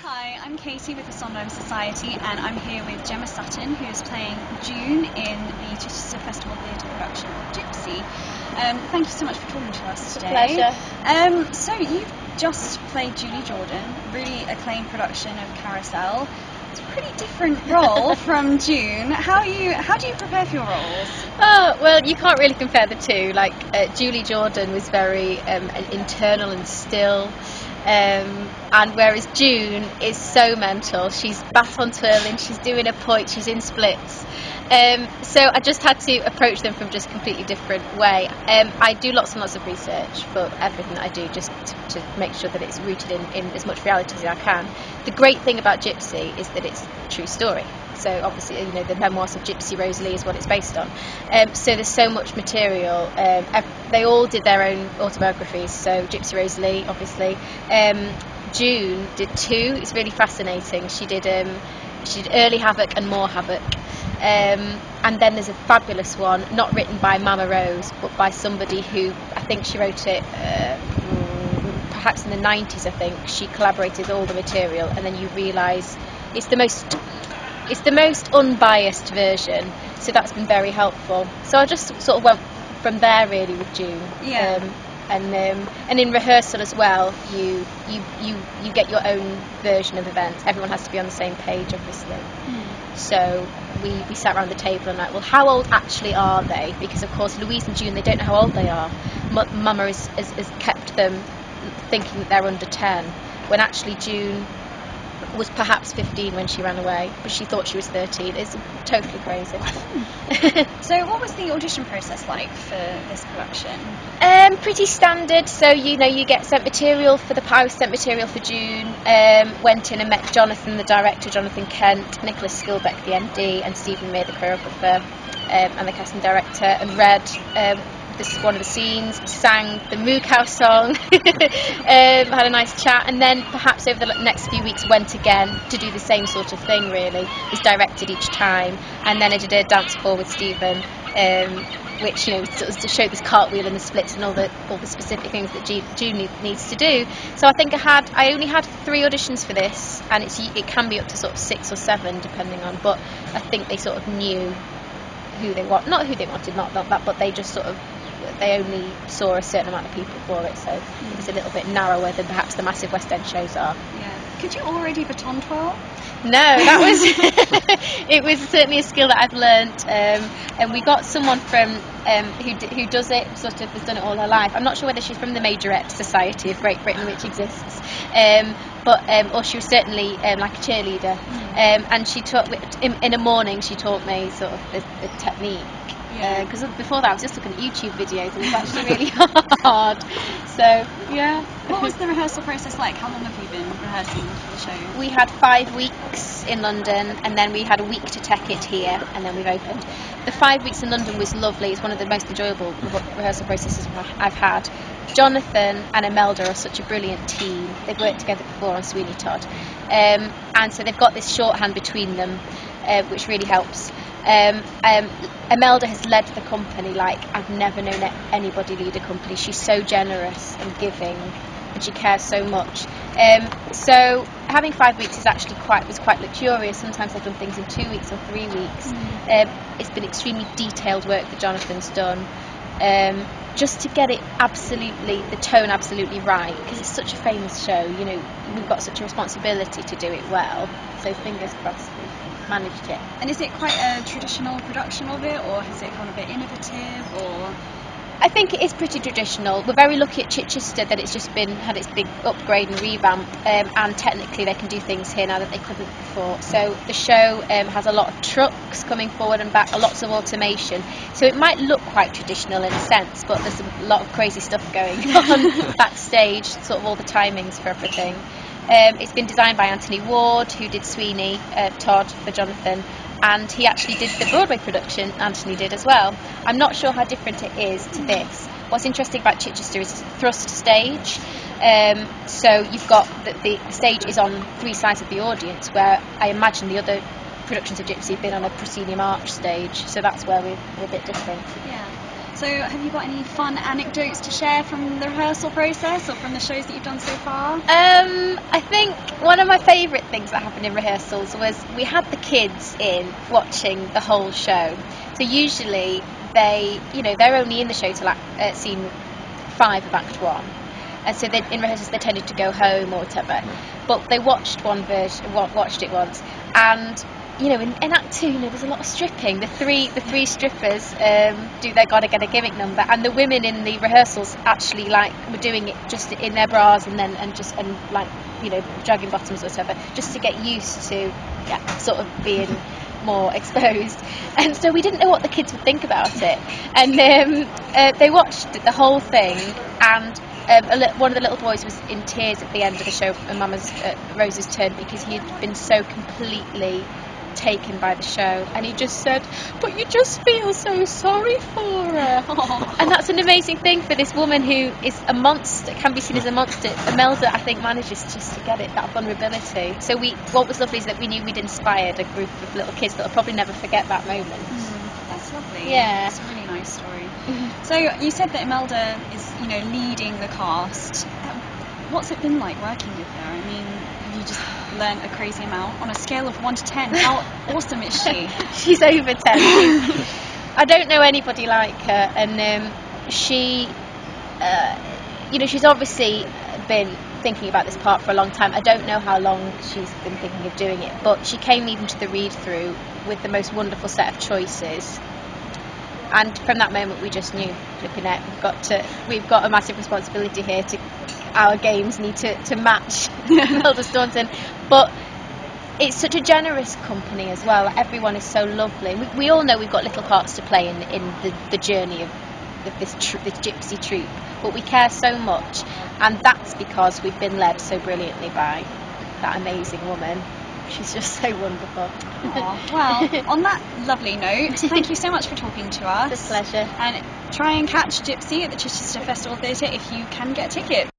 Hi, I'm Katie with the Sondheim Society, and I'm here with Gemma Sutton, who is playing June in the Chichester Festival Theatre production of Gypsy. Thank you so much for talking to us today. Pleasure. So you've just played Julie Jordan, really acclaimed production of Carousel. It's a pretty different role from June. How do you prepare for your roles? Oh, well, you can't really compare the two. Julie Jordan was very internal and still. And whereas June is so mental, she's baton twirling, she's doing a point, she's in splits. So I just had to approach them from just a completely different way. I do lots and lots of research for everything that I do, just to make sure that it's rooted in as much reality as I can. The great thing about Gypsy is that it's a true story. So obviously, you know, the memoirs of Gypsy Rosalie is what it's based on. So there's so much material. They all did their own autobiographies. So Gypsy Rosalie, obviously. June did two. It's really fascinating. She did Early Havoc and More Havoc. And then there's a fabulous one, not written by Mama Rose, but by somebody who, I think she wrote it perhaps in the 90s, I think. She collaborated all the material, and then you realise it's the most unbiased version, so that's been very helpful. So I just sort of went from there really with June. Yeah. And in rehearsal as well, you get your own version of events. Everyone has to be on the same page, obviously. So we sat around the table and well, how old actually are they? Because of course Louise and June, they don't know how old they are. Mama has kept them thinking that they're under 10, when actually June was perhaps 15 when she ran away, but she thought she was 13. It's totally crazy. So what was the audition process like for this production? Pretty standard. So you get sent material for I was sent material for June. Went in and met Jonathan, the director, Jonathan Kent, Nicholas Skilbeck, the MD, and Stephen May, the choreographer, and the casting director, and read this is one of the scenes, sang the Moog House song, had a nice chat, and then perhaps over the next few weeks went again to do the same sort of thing really. Was directed each time, and then I did a dance call with Stephen, which sort of to show this cartwheel and the splits and all the specific things that June needs to do. So I think I only had 3 auditions for this, and it can be up to sort of 6 or 7 depending on, but I think they sort of knew who they want, not who they wanted, not that, but they just sort of, they only saw a certain amount of people for it, so it was a little bit narrower than perhaps the massive West End shows are. Yeah. Could you already baton twirl? No, that was it was certainly a skill that I've learnt, and we got someone from who does it, sort of has done it all her life. I'm not sure whether she's from the Majorette Society of Great Britain, which exists, or she was certainly like a cheerleader, and she taught in the morning. She taught me sort of the technique. Because before that I was just looking at YouTube videos, and it was actually really hard. So yeah. What was the rehearsal process like? How long have you been rehearsing for the show? We had 5 weeks in London, and then we had a week to tech it here, and then we've opened. The 5 weeks in London was lovely. It's one of the most enjoyable rehearsal processes I've had. Jonathan and Imelda are such a brilliant team. They've worked together before on Sweeney Todd, and so they've got this shorthand between them, which really helps. Imelda has led the company like I've never known anybody lead a company. She's so generous and giving, and she cares so much. So having 5 weeks is actually quite luxurious. Sometimes I've done things in 2 weeks or 3 weeks. It's been extremely detailed work that Jonathan's done, just to get it the tone absolutely right, because it's such a famous show. We've got such a responsibility to do it well. So fingers crossed we've managed it. And is it quite a traditional production of it, or has it gone a bit innovative, or? I think it is pretty traditional. We're very lucky at Chichester that it's just had its big upgrade and revamp, and technically they can do things here now that they couldn't before. So the show has a lot of trucks coming forward and back, lots of automation. So it might look quite traditional in a sense, but there's a lot of crazy stuff going on backstage, sort of all the timings for everything. It's been designed by Anthony Ward, who did Sweeney Todd for Jonathan, and he actually did the Broadway production. Anthony did as well. I'm not sure how different it is to this. What's interesting about Chichester is it's a thrust stage, so you've got the stage is on 3 sides of the audience, where I imagine the other productions of Gypsy have been on a proscenium arch stage, so that's where we're a bit different. Yeah. So have you got any fun anecdotes to share from the rehearsal process or from the shows that you've done so far? I think one of my favourite things that happened in rehearsals was we had the kids in watching the whole show. So usually they're only in the show till scene 5 of Act 1. And so in rehearsals they tended to go home or whatever. But they watched watched it once. And in Act 2, there's a lot of stripping. The three strippers do their Gotta Get a Gimmick number, and the women in the rehearsals actually were doing it just in their bras and jogging bottoms or whatever, just to get used to sort of being more exposed. And so we didn't know what the kids would think about it, and they watched the whole thing, and one of the little boys was in tears at the end of the show, Rose's turn, because he had been so completely taken by the show, and he just said, "But you just feel so sorry for her." And that's an amazing thing for this woman who is a monster, can be seen as a monster. Imelda, I think, manages just to get that vulnerability. So what was lovely is that we knew we'd inspired a group of little kids that will probably never forget that moment. That's lovely. Yeah, it's a really nice story. So you said that Imelda is leading the cast. What's it been like working with her? I mean, you just learned a crazy amount. On a scale of 1 to 10, how awesome is she? She's over 10. I don't know anybody like her, and she's obviously been thinking about this part for a long time. I don't know how long she's been thinking of doing it, but she came even to the read-through with the most wonderful set of choices. And from that moment, we just knew, flipping out, we've got a massive responsibility here. Our games need to match Imelda Staunton. But it's such a generous company as well. Everyone is so lovely. We all know we've got little parts to play in the journey of this gypsy troupe, but we care so much, and that's because we've been led so brilliantly by that amazing woman. She's just so wonderful. Well, on that lovely note, thank you so much for talking to us. It's a pleasure. And try and catch Gypsy at the Chichester Festival Theatre if you can get a ticket.